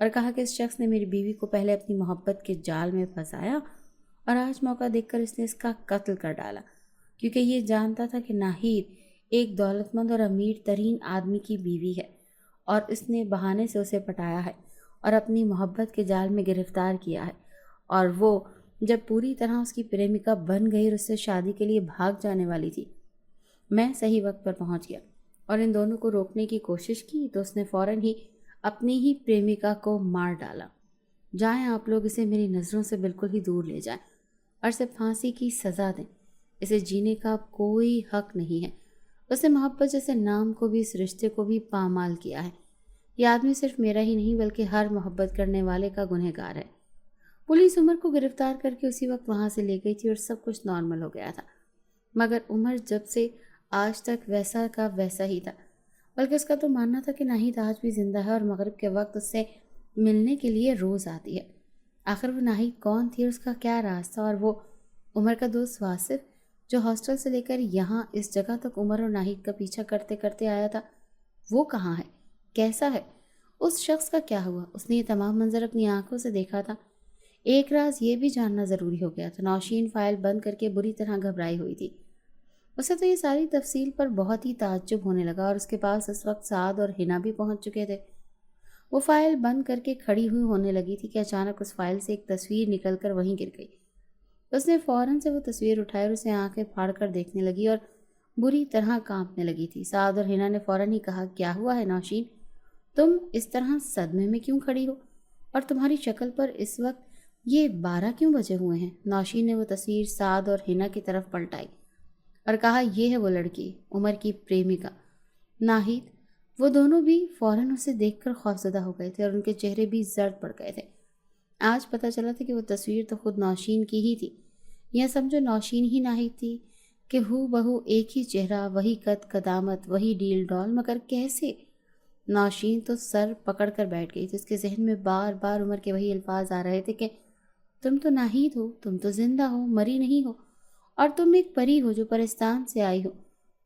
اور کہا کہ اس شخص نے میری بیوی کو پہلے اپنی محبت کے جال میں پھنسایا اور آج موقع دیکھ کر اس نے اس کا قتل کر ڈالا، کیونکہ یہ جانتا تھا کہ ناہید ایک دولت مند اور امیر ترین آدمی کی بیوی ہے اور اس نے بہانے سے اسے پٹایا ہے اور اپنی محبت کے جال میں گرفتار کیا ہے، اور وہ جب پوری طرح اس کی پریمکا بن گئی اور اس سے شادی کے لیے بھاگ جانے والی تھی، میں صحیح وقت پر پہنچ گیا اور ان دونوں کو روکنے کی کوشش کی تو اس نے فوراً ہی اپنی ہی پریمکا کو مار ڈالا۔ جائیں آپ لوگ اسے میری نظروں سے بالکل ہی دور لے جائیں اور اسے پھانسی کی سزا دیں۔ اسے جینے کا اب کوئی حق نہیں ہے۔ اسے محبت جیسے نام کو بھی، اس رشتے کو بھی پامال کیا ہے۔ یہ آدمی صرف میرا ہی نہیں بلکہ ہر محبت کرنے والے کا گنہگار ہے۔ پولیس عمر کو گرفتار کر کے اسی وقت وہاں سے لے گئی تھی اور سب کچھ نارمل ہو گیا تھا، مگر عمر جب سے آج تک ویسا کا ویسا ہی تھا، بلکہ اس کا تو ماننا تھا کہ ناہید آج بھی زندہ ہے اور مغرب کے وقت اس سے ملنے کے لیے روز آتی ہے۔ آخر وہ ناہید کون تھی اور اس کا کیا راز تھا؟ اور وہ عمر کا دوست واصف جو ہاسٹل سے لے کر یہاں اس جگہ تک عمر اور ناہید کا پیچھا کرتے کرتے آیا تھا، وہ کہاں ہے؟ کیسا ہے؟ اس شخص کا کیا ہوا؟ اس نے یہ تمام منظر اپنی آنکھوں سے دیکھا تھا۔ ایک راز یہ بھی جاننا ضروری ہو گیا تھا۔ نوشین فائل بند کر کے بری طرح گھبرائی ہوئی تھی۔ اسے تو یہ ساری تفصیل پر بہت ہی تعجب ہونے لگا اور اس کے پاس اس وقت سعد اور حنا بھی پہنچ چکے تھے۔ وہ فائل بند کر کے کھڑی ہوئی ہونے لگی تھی کہ اچانک اس فائل سے ایک تصویر نکل کر وہیں گر گئی۔ اس نے فوراً سے وہ تصویر اٹھائی اور اسے آنکھیں پھاڑ کر دیکھنے لگی اور بری طرح کانپنے لگی تھی۔ سعد اور حنا نے فوراً ہی کہا، کیا ہوا ہے نوشین؟ تم اس طرح صدمے میں کیوں کھڑی ہو اور تمہاری شکل پر اس وقت یہ 12 کیوں بجے ہوئے ہیں؟ نوشین نے وہ تصویر سعد اور حنا کی طرف پلٹائی اور کہا، یہ ہے وہ لڑکی، عمر کی پریمکا ناہید۔ وہ دونوں بھی فوراً اسے دیکھ کر خوفزدہ ہو گئے تھے اور ان کے چہرے بھی زرد پڑ گئے تھے۔ آج پتہ چلا تھا کہ وہ تصویر تو خود نوشین کی ہی تھی۔ یہ سمجھو نوشین ہی ناہید تھی کہ ہو بہو ایک ہی چہرہ، وہی قد قدامت، وہی ڈیل ڈال، مگر کیسے؟ نوشین تو سر پکڑ کر بیٹھ گئی تھی۔ اس کے ذہن میں بار بار عمر کے وہی الفاظ آ رہے تھے کہ تم تو ناہید ہو، تم تو زندہ ہو، مری نہیں ہو، اور تم ایک پری ہو جو پرستان سے آئی ہو۔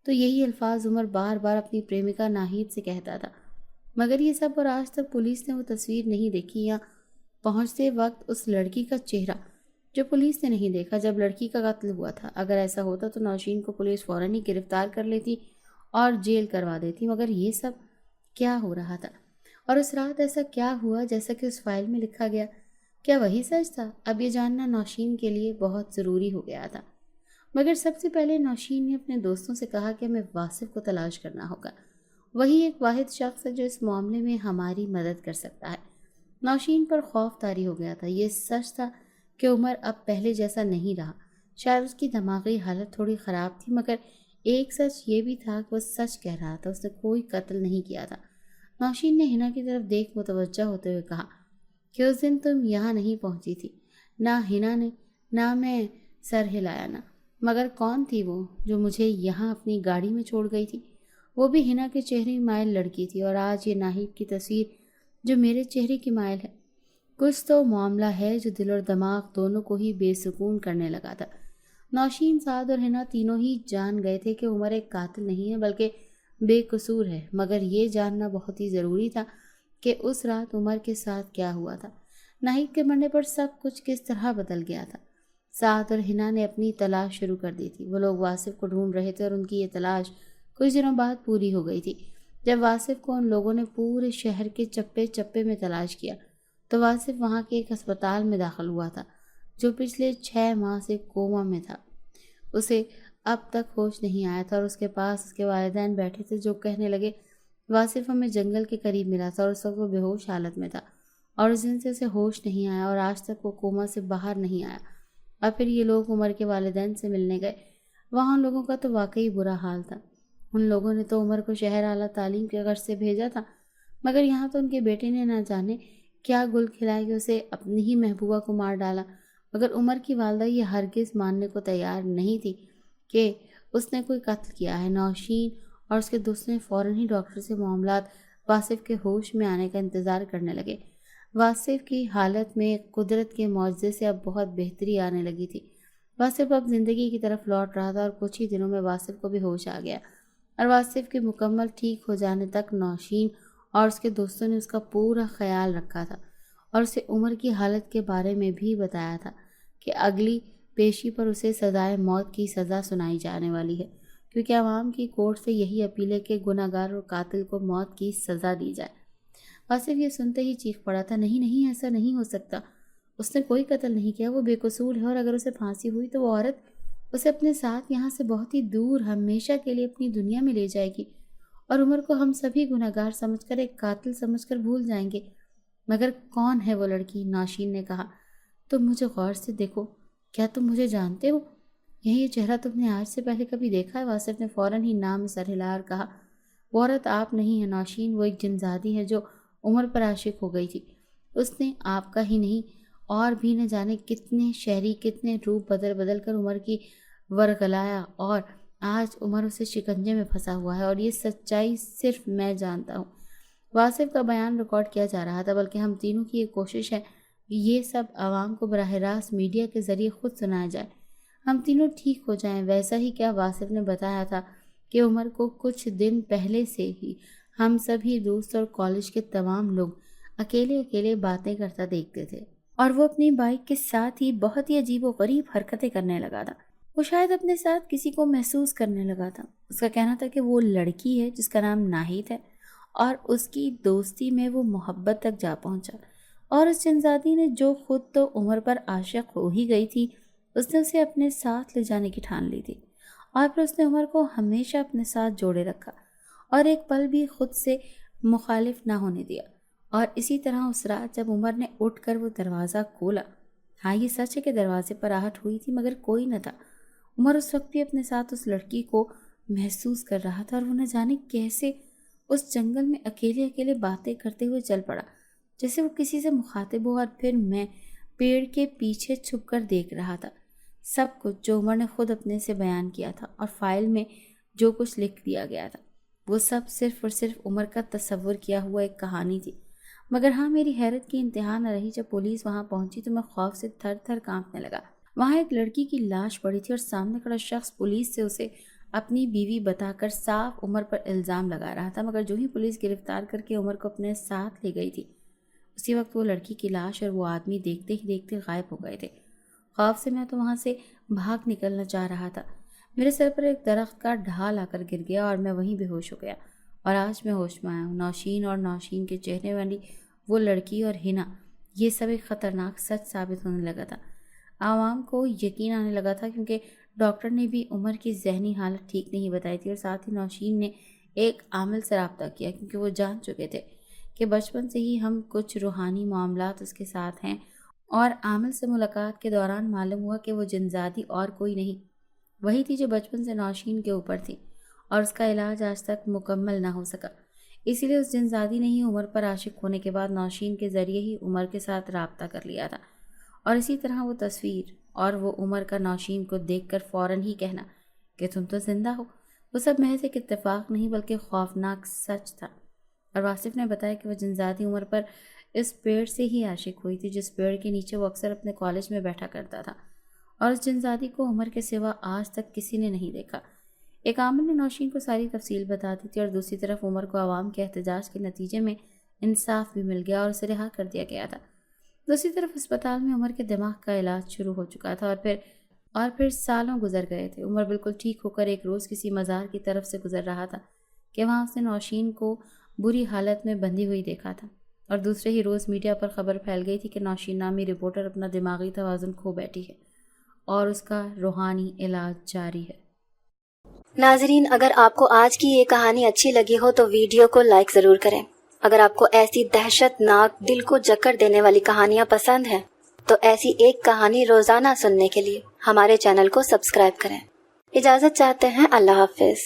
تو یہی الفاظ عمر بار بار اپنی پریمکا ناہید سے کہتا تھا، مگر یہ سب اور آج تک پولیس نے وہ تصویر نہیں دیکھی یا پہنچتے وقت اس لڑکی کا چہرہ جو پولیس نے نہیں دیکھا جب لڑکی کا قتل ہوا تھا۔ اگر ایسا ہوتا تو نوشین کو پولیس فوراً ہی گرفتار کر لیتی اور جیل کروا دیتی، مگر یہ سب کیا ہو رہا تھا؟ اور اس رات ایسا کیا ہوا جیسا کہ اس فائل میں لکھا گیا؟ کیا وہی سچ تھا؟ اب یہ جاننا نوشین کے لیے بہت ضروری ہو گیا تھا۔ مگر سب سے پہلے نوشین نے اپنے دوستوں سے کہا کہ ہمیں واصف کو تلاش کرنا ہوگا۔ وہی ایک واحد شخص ہے جو اس معاملے میں ہماری مدد کر سکتا ہے۔ نوشین پر خوف طاری ہو گیا تھا۔ یہ سچ تھا کہ عمر اب پہلے جیسا نہیں رہا۔ شاید اس کی دماغی حالت تھوڑی خراب تھی، مگر ایک سچ یہ بھی تھا کہ وہ سچ کہہ رہا تھا، اس نے کوئی قتل نہیں کیا تھا۔ نوشین نے حنا کی طرف دیکھ متوجہ ہوتے ہوئے کہا کہ اس دن تم یہاں نہیں پہنچی تھی۔ نہ حنا نے، نہ میں سر ہلایا نہ، مگر کون تھی وہ جو مجھے یہاں اپنی گاڑی میں چھوڑ گئی تھی؟ وہ بھی حنا کے چہرے مائل لڑکی تھی، اور آج یہ ناہید کی تصویر جو میرے چہرے کی مائل ہے۔ کچھ تو معاملہ ہے جو دل اور دماغ دونوں کو ہی بے سکون کرنے لگا تھا۔ نوشین، سعد اور حنا تینوں ہی جان گئے تھے کہ عمر ایک قاتل نہیں ہے بلکہ بے قصور ہے، مگر یہ جاننا بہت ہی ضروری تھا کہ اس رات عمر کے ساتھ کیا ہوا تھا۔ ناہید کے مرنے پر سب کچھ کس طرح بدل گیا تھا۔ سعد اور ہنا نے اپنی تلاش شروع کر دی تھی۔ وہ لوگ واصف کو ڈھونڈ رہے تھے اور ان کی یہ تلاش کچھ دنوں بعد پوری ہو گئی تھی۔ جب واصف کو ان لوگوں نے پورے شہر کے چپے چپے میں تلاش کیا تو واصف وہاں کے ایک ہسپتال میں داخل ہوا تھا جو پچھلے 6 ماہ سے کوما میں تھا۔ اسے اب تک ہوش نہیں آیا تھا اور اس کے پاس اس کے والدین بیٹھے تھے جو کہنے لگے واصف ہمیں جنگل کے قریب ملا تھا اور اس وقت وہ بے ہوش حالت میں تھا اور اس دن سے اسے ہوش نہیں آیا اور آج تک وہ کوما سے باہر نہیں آیا۔ اور پھر یہ لوگ عمر کے والدین سے ملنے گئے۔ وہاں ان لوگوں کا تو واقعی برا حال تھا۔ ان لوگوں نے تو عمر کو شہر اعلیٰ تعلیم کے غرض سے بھیجا تھا، مگر یہاں تو ان کے بیٹے نے نہ جانے کیا گل کھلائے کہ اسے اپنی ہی محبوبہ کو مار ڈالا۔ مگر عمر کی والدہ یہ ہرگز ماننے کو تیار نہیں تھی کہ اس نے کوئی قتل کیا ہے۔ نوشین اور اس کے دوست نے فوراً ہی ڈاکٹر سے معاملات واصف کے ہوش میں آنے کا انتظار کرنے لگے۔ واصف کی حالت میں قدرت کے معجزے سے اب بہت بہتری آنے لگی تھی۔ واصف اب زندگی کی طرف لوٹ رہا تھا اور کچھ ہی دنوں میں واصف کو بھی ہوش آ گیا اور واصف کے مکمل ٹھیک ہو جانے تک نوشین اور اس کے دوستوں نے اس کا پورا خیال رکھا تھا اور اسے عمر کی حالت کے بارے میں بھی بتایا تھا کہ اگلی پیشی پر اسے سزائے موت کی سزا سنائی جانے والی ہے، کیونکہ عوام کی کورٹ سے یہی اپیل ہے کہ گناہ گار اور قاتل کو موت کی سزا دی جائے۔ واصف یہ سنتے ہی چیخ پڑا تھا، نہیں نہیں، ایسا نہیں ہو سکتا، اس نے کوئی قتل نہیں کیا، وہ بے قصور ہے اور اگر اسے پھانسی ہوئی تو وہ عورت اسے اپنے ساتھ یہاں سے بہت ہی دور ہمیشہ کے لیے اپنی دنیا میں لے جائے گی اور عمر کو ہم سبھی گناہ گار سمجھ کر ایک قاتل سمجھ کر بھول جائیں گے۔ مگر کون ہے وہ لڑکی؟ نوشین نے کہا۔ تم مجھے غور سے دیکھو، کیا تم مجھے جانتے ہو؟ یہ چہرہ تم نے آج سے پہلے کبھی دیکھا ہے؟ واصف نے فوراً ہی نام سر ہلا اور کہا، وہ عورت آپ نہیں ہے نوشین، وہ ایک جنزادی ہے جو عمر پر عاشق ہو گئی تھی۔ اس نے آپ کا ہی نہیں اور بھی نہ جانے کتنے شہری کتنے روپ بدل بدل کر عمر کی ورغلایا اور آج عمر اسے شکنجے میں پھنسا ہوا ہے اور یہ سچائی صرف میں جانتا ہوں۔ واصف کا بیان ریکارڈ کیا جا رہا تھا، بلکہ ہم تینوں کی یہ کوشش ہے کہ یہ سب عوام کو براہ راست میڈیا کے ذریعے خود سنایا جائے، ہم تینوں ٹھیک ہو جائیں۔ ویسا ہی کیا واصف نے بتایا تھا کہ عمر کو کچھ دن پہلے سے ہی ہم سبھی دوست اور کالج کے تمام لوگ اکیلے اکیلے باتیں کرتا دیکھتے تھے اور وہ اپنی بائک کے ساتھ ہی بہت ہی عجیب و غریب حرکتیں کرنے لگا تھا۔ وہ شاید اپنے ساتھ کسی کو محسوس کرنے لگا تھا۔ اس کا کہنا تھا کہ وہ لڑکی ہے جس کا نام ناہید ہے اور اس کی دوستی میں وہ محبت تک جا پہنچا، اور اس جنزادی نے جو خود تو عمر پر عاشق ہو ہی گئی تھی، اس نے اسے اپنے ساتھ لے جانے کی ٹھان لی تھی اور پھر اس نے عمر کو ہمیشہ اپنے ساتھ جوڑے رکھا اور ایک پل بھی خود سے مخالف نہ ہونے دیا۔ اور اسی طرح اس رات جب عمر نے اٹھ کر وہ دروازہ کھولا، ہاں یہ سچ ہے کہ دروازے پر آہٹ ہوئی تھی مگر کوئی نہ تھا۔ عمر اس وقت بھی اپنے ساتھ اس لڑکی کو محسوس کر رہا تھا اور وہ نہ جانے کیسے اس جنگل میں اکیلے اکیلے باتیں کرتے ہوئے چل پڑا، جیسے وہ کسی سے مخاطب ہو، اور پھر میں پیڑ کے پیچھے چھپ کر دیکھ رہا تھا۔ سب کچھ جو عمر نے خود اپنے سے بیان کیا تھا اور فائل میں جو کچھ لکھ دیا گیا تھا، وہ سب صرف اور صرف عمر کا تصور کیا ہوا ایک کہانی تھی۔ مگر ہاں، میری حیرت کی انتہا نہ رہی جب پولیس وہاں پہنچی تو میں خوف سے تھر تھر کانپنے لگا۔ وہاں ایک لڑکی کی لاش پڑی تھی اور سامنے کھڑا شخص پولیس سے اسے اپنی بیوی بتا کر صاف عمر پر الزام لگا رہا تھا، مگر جو ہی پولیس گرفتار کر کے عمر کو اپنے ساتھ لے گئی تھی، اسی وقت وہ لڑکی کی لاش اور وہ آدمی دیکھتے ہی دیکھتے غائب ہو گئے تھے۔ خوف سے میں تو وہاں سے بھاگ نکلنا چاہ رہا تھا، میرے سر پر ایک درخت کا ڈھال آ کر گر گیا اور میں وہیں بے ہوش ہو گیا، اور آج میں ہوش میں آیا ہوں۔ نوشین اور نوشین کے چہرے والی وہ لڑکی اور ہنا، یہ سب ایک خطرناک سچ ثابت ہونے لگا تھا۔ عوام کو یقین آنے لگا تھا کیونکہ ڈاکٹر نے بھی عمر کی ذہنی حالت ٹھیک نہیں بتائی تھی، اور ساتھ ہی نوشین نے ایک عامل سے رابطہ کیا کیونکہ وہ جان چکے تھے کہ بچپن سے ہی ہم کچھ روحانی معاملات اس کے ساتھ ہیں، اور عامل سے ملاقات کے دوران معلوم ہوا کہ وہ جنزادی اور کوئی نہیں، وہی تھی جو بچپن سے نوشین کے اوپر تھی اور اس کا علاج آج تک مکمل نہ ہو سکا۔ اسی لیے اس جنزادی نے ہی عمر پر عاشق ہونے کے بعد نوشین کے ذریعے ہی عمر کے ساتھ رابطہ کر لیا تھا، اور اسی طرح وہ تصویر اور وہ عمر کا نوشین کو دیکھ کر فوراً ہی کہنا کہ تم تو زندہ ہو، وہ سب محض ایک اتفاق نہیں بلکہ خوفناک سچ تھا۔ اور واصف نے بتایا کہ وہ جنزادی عمر پر اس پیڑ سے ہی عاشق ہوئی تھی جس پیڑ کے نیچے وہ اکثر اپنے کالج میں بیٹھا کرتا تھا، اور اس جنزادی کو عمر کے سوا آج تک کسی نے نہیں دیکھا۔ ایک عامل نے نوشین کو ساری تفصیل بتا دی تھی اور دوسری طرف عمر کو عوام کے احتجاج کے نتیجے میں انصاف بھی مل گیا اور اسے رہا کر دیا گیا تھا۔ دوسری طرف اسپتال میں عمر کے دماغ کا علاج شروع ہو چکا تھا اور پھر سالوں گزر گئے تھے۔ عمر بالکل ٹھیک ہو کر ایک روز کسی مزار کی طرف سے گزر رہا تھا کہ وہاں اس نے نوشین کو بری حالت میں بندھی ہوئی دیکھا تھا، اور دوسرے ہی روز میڈیا پر خبر پھیل گئی تھی کہ نوشین نامی رپورٹر اپنا دماغی توازن کھو بیٹھی ہے اور اس کا روحانی علاج جاری ہے۔ ناظرین، اگر آپ کو آج کی یہ کہانی اچھی لگی ہو تو ویڈیو کو لائک ضرور کریں۔ اگر آپ کو ایسی دہشت ناک دل کو جکڑ دینے والی کہانیاں پسند ہیں تو ایسی ایک کہانی روزانہ سننے کے لیے ہمارے چینل کو سبسکرائب کریں۔ اجازت چاہتے ہیں، اللہ حافظ۔